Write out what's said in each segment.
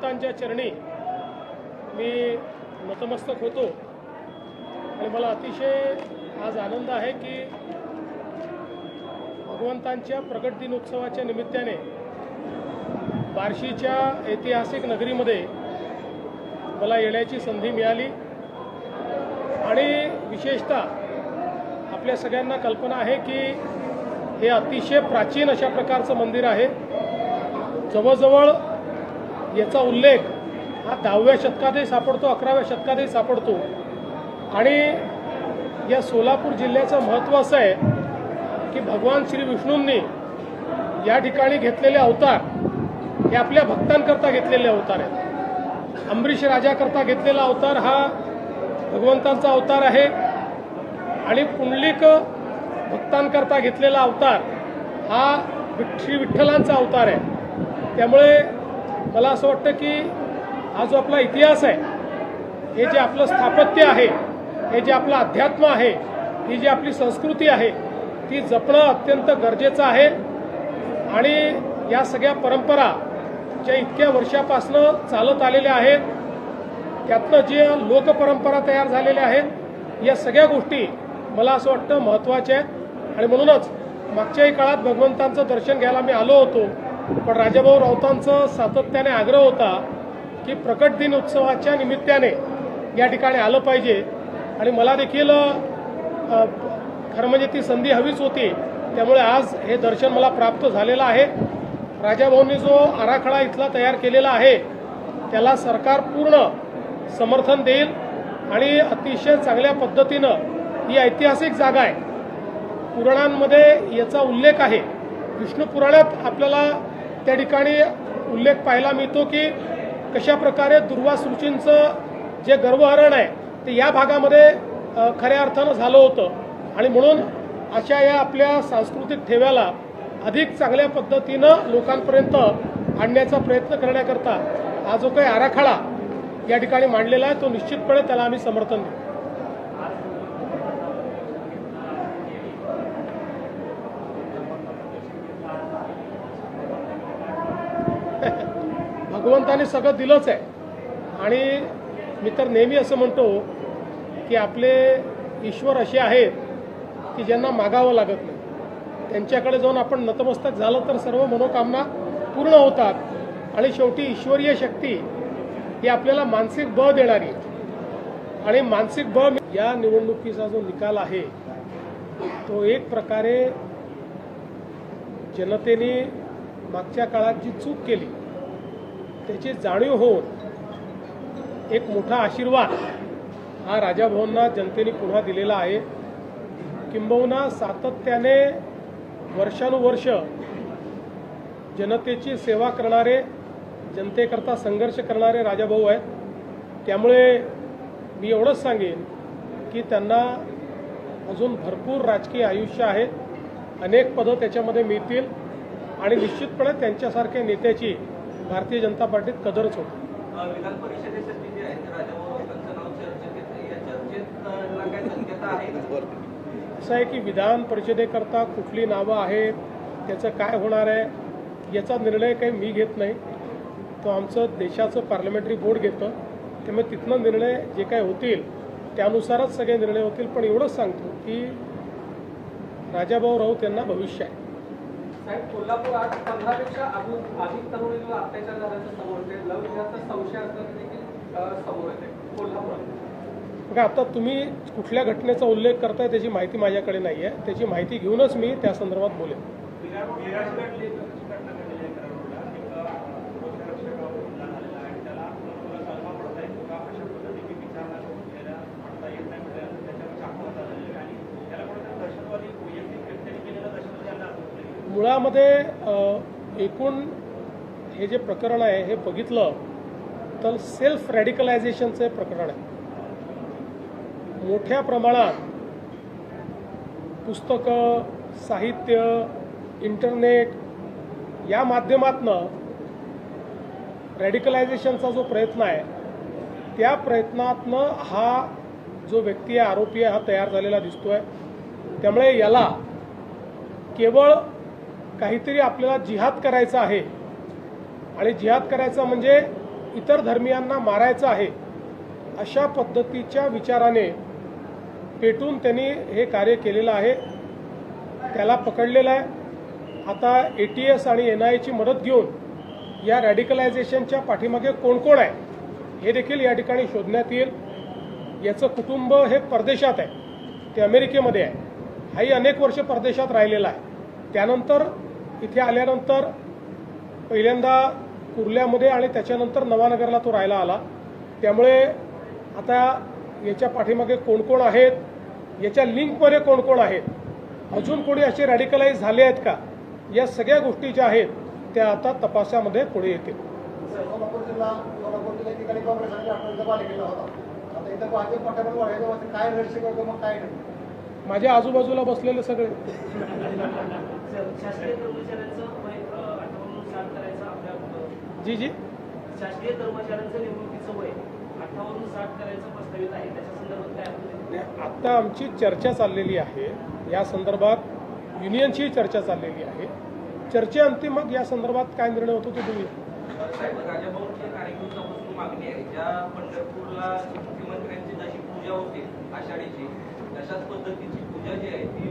भगवंतांच्या चरणी मी नतमस्तक होतो आणि मला अतिशय आज आनंद आहे की भगवंतांच्या प्रगट दिनोत्सवाच्या निमित्ताने बार्शीच्या ऐतिहासिक नगरीमध्ये मला येण्याची संधी मिळाली आणि विशेषतः आपल्या सगळ्यांना कल्पना आहे की हे अतिशय प्राचीन अशा प्रकारचं मंदिर आहे। जवळजवळ याचा उल्लेख हा 10व्या शतकातही सापडतो, 11व्या शतकातही सापडतो आणि या सोलापूर जिल्ह्याचं महत्त्व असं आहे की भगवान श्री विष्णूंनी या ठिकाणी घेतलेले अवतार हे आपल्या भक्तांकरता घेतलेले अवतार आहेत। अंबरीश राजाकरता घेतलेला अवतार हा भगवंतांचा अवतार आहे आणि पुंडलिक भक्तांकरता घेतलेला अवतार हा श्री विठ्ठलांचा अवतार आहे। त्यामुळे मला असं वाटतं की हा जो आपला इतिहास आहे, हे जे आपलं स्थापत्य आहे, हे जे आपलं अध्यात्म आहे, ही जी आपली संस्कृती आहे ती जपणं अत्यंत गरजेचं आहे आणि या सगळ्या परंपरा ज्या इतक्या वर्षापासून चालत आलेल्या आहेत, त्यातनं जे लोकपरंपरा तयार झालेल्या आहेत, या सगळ्या गोष्टी मला असं वाटतं महत्त्वाच्या आहेत आणि म्हणूनच मागच्याही काळात भगवंतांचं दर्शन घ्यायला मी आलो होतो, पण राजाभाऊ राऊतांचं सातत्याने आग्रह होता की प्रकट दिन उत्सवाच्या निमित्ताने या ठिकाणी आलं पाहिजे आणि मला देखील खरं म्हणजे ती संधी हवीच होती। त्यामुळे आज हे दर्शन मला प्राप्त झालेलं आहे। राजाभाऊंनी जो आराखडा इथला तयार केलेला आहे त्याला सरकार पूर्ण समर्थन देईल आणि अतिशय चांगल्या पद्धतीनं ही ऐतिहासिक जागा आहे। पुराणांमध्ये याचा उल्लेख आहे, विष्णू पुराणात आपल्याला त्या ठिकाणी उल्लेख पाहायला मिळतो की कशा प्रकारे दुर्वास ऋषींचं जे गर्भहरण आहे ते या भागामध्ये खऱ्या अर्थानं झालं होतं आणि म्हणून अशा या आपल्या सांस्कृतिक ठेव्याला अधिक चांगल्या पद्धतीनं लोकांपर्यंत आणण्याचा प्रयत्न करण्याकरता हा जो काही आराखडा या ठिकाणी मांडलेला आहे तो निश्चितपणे त्याला आम्ही समर्थन देऊ। भगवंताने सगळं दिलंच आहे आणि मी तर नेहमी असं म्हणतो की आपले ईश्वर असे आहेत की ज्यांना मागावं लागत नाही, त्यांच्याकडे जाऊन आपण नतमस्तक झालं तर सर्व मनोकामना पूर्ण होतात आणि शेवटी ईश्वरीय शक्ती ही आपल्याला मानसिक बळ देणारी आणि मानसिक बळ या निवडणुकीचा जो निकाल आहे तो एक प्रकारे जनतेने मागच्या काळात जी चूक केली त्याची जाणीव होऊन एक मोठा आशीर्वाद हा राजाभाऊंना जनतेने पुन्हा दिलेला आहे। किंबहुना सातत्याने वर्षानुवर्ष जनतेची सेवा करणारे, जनतेकरता संघर्ष करणारे राजाभाऊ आहेत। त्यामुळे मी एवढंच सांगेन की त्यांना अजून भरपूर राजकीय आयुष्य आहे, अनेक पदं त्याच्यामध्ये मिळतील आणि निश्चितपणे त्यांच्यासारख्या नेत्याची भारतीय जनता पार्टीत कदरच होती। विधान परिषदेसाठी जे आहे राजाभाऊ राऊतांचं नाव चर्चेत येतं, या चर्चेत काय शक्यता आहे? असं आहे की विधान परिषदेकरता कुठली नावं आहेत, त्याचं काय होणार आहे याचा निर्णय काही मी घेत नाही, तो आमचं देशाचं पार्लमेंटरी बोर्ड घेतं। त्यामुळे तिथनं निर्णय जे काय होतील त्यानुसारच सगळे निर्णय होतील। पण एवढंच सांगतो की राजाभाऊ राऊत यांना भविष्य आहे। साहेब, कोल्हापूर आज 15पेक्षा अधिक तरुणींवर अत्याचार झाल्याचं समोर येते, लव जिहादचा संशय असल्याचं देखील समोर येते कोल्हापुरात। बघा, आता तुम्ही कुठल्या घटनेचा उल्लेख करताय त्याची माहिती माझ्याकडे नाही आहे, त्याची माहिती घेऊनच मी त्या संदर्भात बोलेन। मुळामध्ये एकूण हे जे प्रकरण आहे हे बघितलं तर सेल्फ रॅडिकलायझेशनचं प्रकरण आहे। मोठ्या प्रमाणात पुस्तकं, साहित्य, इंटरनेट या माध्यमातनं रॅडिकलायझेशनचा जो प्रयत्न आहे त्या प्रयत्नातनं हा जो व्यक्ती आहे, आरोपी आहे, हा तयार झालेला दिसतोय। त्यामुळे याला केवळ काहीतरी आपल्याला जिहाद करायचा आहे आणि जिहाद करायचा म्हणजे इतर धर्मियांना मारायचं आहे अशा पद्धतीच्या विचाराने पेटून त्यांनी हे कार्य केलेलं आहे. त्याला पकडलेलं आहे. आता ATS आणि NIAची मदत घेऊन या रॅडिकलायझेशनच्या पाठीमागे कोण कोण आहे हे देखील या ठिकाणी शोधण्यात येईल. याचं कुटुंब हे परदेशात आहे, ते अमेरिकेमध्ये आहे. हाही अनेक वर्ष परदेशात राहिलेला आहे. त्यानंतर इथे आल्यानंतर पहिल्यांदा कुर्ल्यामध्ये आणि त्याच्यानंतर नवानगरला तो राहायला आला. त्यामुळे आता याच्या पाठीमागे कोण कोण आहेत, याच्या लिंकमध्ये कोण कोण आहेत, अजून कोणी असे रॅडिकलाइज झाले आहेत का, या सगळ्या गोष्टी ज्या आहेत त्या आता तपासामध्ये पुढे येतील. सोलापूर जिल्हा ठिकाणी काँग्रेसने आठवड्याचा बाले केला होता. आता इथं भाजप मोठ्यामध्ये वाढायचं काय रहस्य करतो मग काय नाही. माझ्या आजूबाजूला बसलेले सगळे शासकीय कर्मचाऱ्यांचं वय 58 करायचं आपल्या जी जी शासकीय कर्मचाऱ्यांचं निवडणुकीचं वय 58 करायचं प्रस्तावित आहे. त्याच्या संदर्भात काय आपण आता आमची चर्चा चाललेली आहे. या संदर्भात युनियनची चर्चा चाललेली आहे. चर्चेअंती मग या संदर्भात काय निर्णय होतो ते बघूया. साहेब, राजाभाऊंच्या कार्यक्रमापासून मागणी आहे ज्या पंढरपूरला मुख्यमंत्र्यांची जशी पूजा होते आषाढीची, तशाच पद्धतीची पूजा जी आहे ती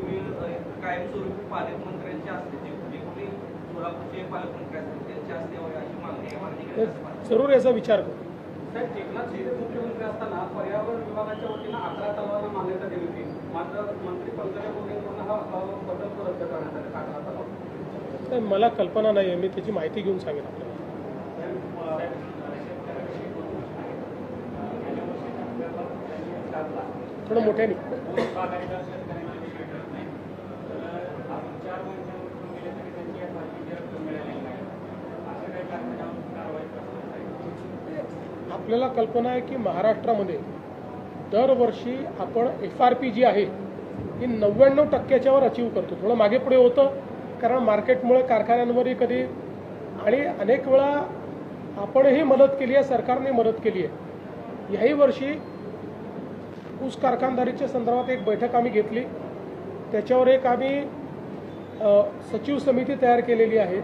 कायमस्वरूपी पालकमंत्र्यांची असते. जे कोणी सोलापूरचे पालकमंत्री असतील त्यांच्या असते अशी मागणी आहे. मागणी जरूर याचा विचार करू. साहेब, एकनाथ शिंदे मुख्यमंत्री असताना पर्यावरण विभागाच्या वतीनं 11 तलावांना मान्यता दिली होती. मात्र मंत्री पंकजा मुंडेंकडून हा प्रकल्प रद्द करण्यात आला 11 तलाव. मला कल्पना नाही आहे, मी त्याची माहिती घेऊन सांगेन आपल्याला. थोडं मोठ्याने. आपल्याला कल्पना आहे की महाराष्ट्रामध्ये दरवर्षी आपण FRP जी आहे ही 99% वर अचीव करतो. थोडं मागे पुढे होतं कारण मार्केटमुळे कारखान्यांवरही कधी आणि अनेक वेळा आपणही मदत केली आहे, सरकारने मदत केली आहे. याही वर्षी ऊस कारखानदारीच्या संदर्भात एक बैठक आम्ही घेतली. त्याच्यावर एक आम्ही सचिव समिती तयार केलेली आहे.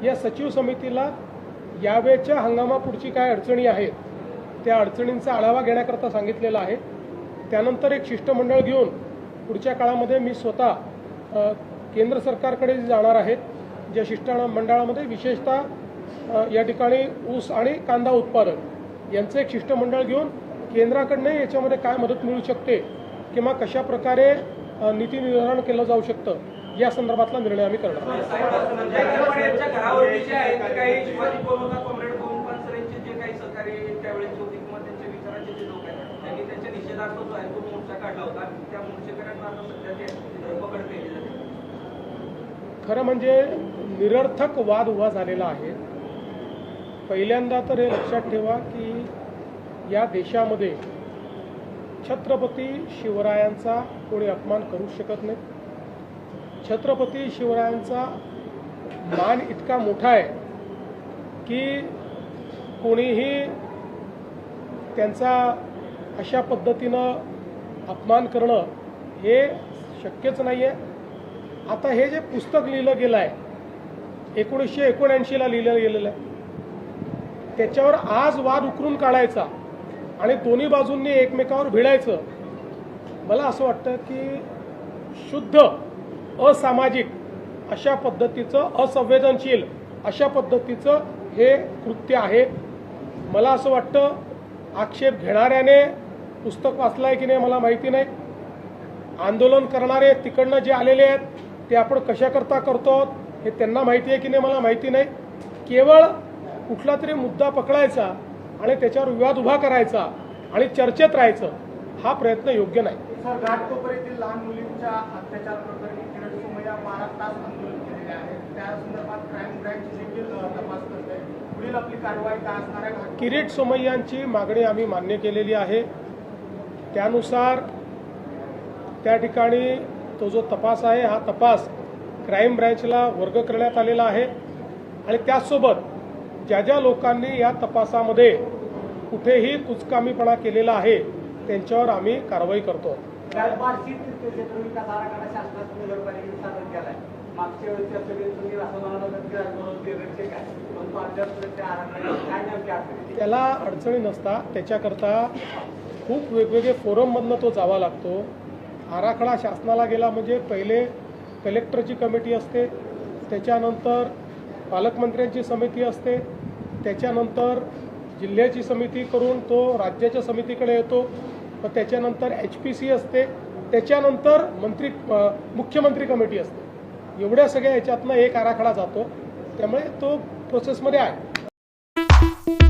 या सचिव समितीला यावेळच्या हंगामापुढची काय अडचणी आहेत त्या अडचणींचा आढावा घेण्याकरता सांगितलेला आहे. त्यानंतर एक शिष्टमंडळ घेऊन पुढच्या काळामध्ये मी स्वतः केंद्र सरकारकडे जाणार आहेत. ज्या शिष्टमंडळामध्ये विशेषतः या ठिकाणी ऊस आणि कांदा उत्पादन यांचं एक शिष्टमंडळ घेऊन केंद्राकडनं याच्यामध्ये काय मदत मिळू शकते किंवा कशा प्रकारे नीती निर्धारण केलं जाऊ शकतं या संदर्भातला निर्णय आम्ही करणार आहोत. घरावरती जे आहे ते काही शिवाजी बोलवता कॉम्रेड गोविंद पानसरेंचे जे काही सहकारी त्यावेळेचे होते किंवा त्यांच्या विचाराचे जे लोक आहेत त्यांनी त्यांच्या निषेधार्थ जो आहे तो मोर्चा काढला होता. त्या मोर्चेकऱ्यांना आता सध्या ते धरपकड केली जाते. खरं म्हणजे निरर्थक वाद उभा झालेला आहे. पहिल्यांदा तर हे लक्षात ठेवा की या देशामध्ये छत्रपती शिवरायांचा कोणी अपमान करू शकत नाही. छत्रपती शिवरायांचा मान इतका मोठा आहे की कोणीही त्यांचा अशा पद्धतीनं अपमान करणं हे शक्यच नाही आहे. आता हे जे पुस्तक लिहिलं गेलं आहे 1979ला लिहिलं गेलेलं आहे त्याच्यावर आज वाद उकरून काढायचा आणि दोन्ही बाजूंनी एकमेकावर भिडायचं, मला असं वाटतं की शुद्ध असामाजिक अशा पद्धतीचं असंवेदनशील अशा पद्धतीचं हे कृत्य आहे. मला असं वाटतं आक्षेप घेणाऱ्याने पुस्तक वाचलं आहे की नाही मला माहिती नाही. आंदोलन करणारे तिकडनं जे आलेले आहेत ते आपण कशाकरता करतो हे त्यांना माहिती आहे की नाही मला माहिती नाही. केवळ कुठला तरी मुद्दा पकडायचा आणि त्याच्यावर विवाद उभा करायचा आणि चर्चेत राहायचं हा प्रयत्न योग्य नाही. सर, घाटकोपऱ्यातील लहान मुलींच्या अत्याचार प्रकरणी किरण सोमय्या 12 तास आंदोलन केलेले आहे. त्या संदर्भात क्राईम ब्रँच देखील तपास करते. पुढील आपली कारवाई काय असणार आहे? किरीट सोमय्यांची मागणी आम्ही मान्य केलेली आहे. त्यानुसार त्या ठिकाणी तो जो तपास आहे हा तपास क्राईम ब्रँचला वर्ग करण्यात आलेला आहे आणि त्याचसोबत ज्या ज्या लोकांनी या तपासामध्ये कुठेही कुचकामीपणा केलेला आहे त्यांच्यावर आम्ही कारवाई करतो. बार्शी तीर्थक्षेत्र विकास आराखडा शासनात नगरपालिकेने सादर केला आहे. मागच्या वेळेस सगळे तुम्ही असं म्हणाला की काय पण तो अद्याप त्या आराखड्यात काय नेमके अडचणी त्याला अडचणी नसतात. त्याच्याकरता खूप वेगवेगळे फोरममधनं तो जावा लागतो. आराखडा शासनाला गेला म्हणजे पहिले कलेक्टरची कमिटी असते, त्याच्यानंतर पालकमंत्र्यांची समिती असते, त्याच्यानंतर जिल्ह्याची समिती करून तो राज्याच्या समितीकडे येतो, मग त्याच्यानंतर HPC असते, त्याच्यानंतर मुख्यमंत्री कमिटी असते. एवढ्या सगळ्या याच्यातनं एक आराखडा जातो, त्यामुळे तो प्रोसेसमध्ये आहे.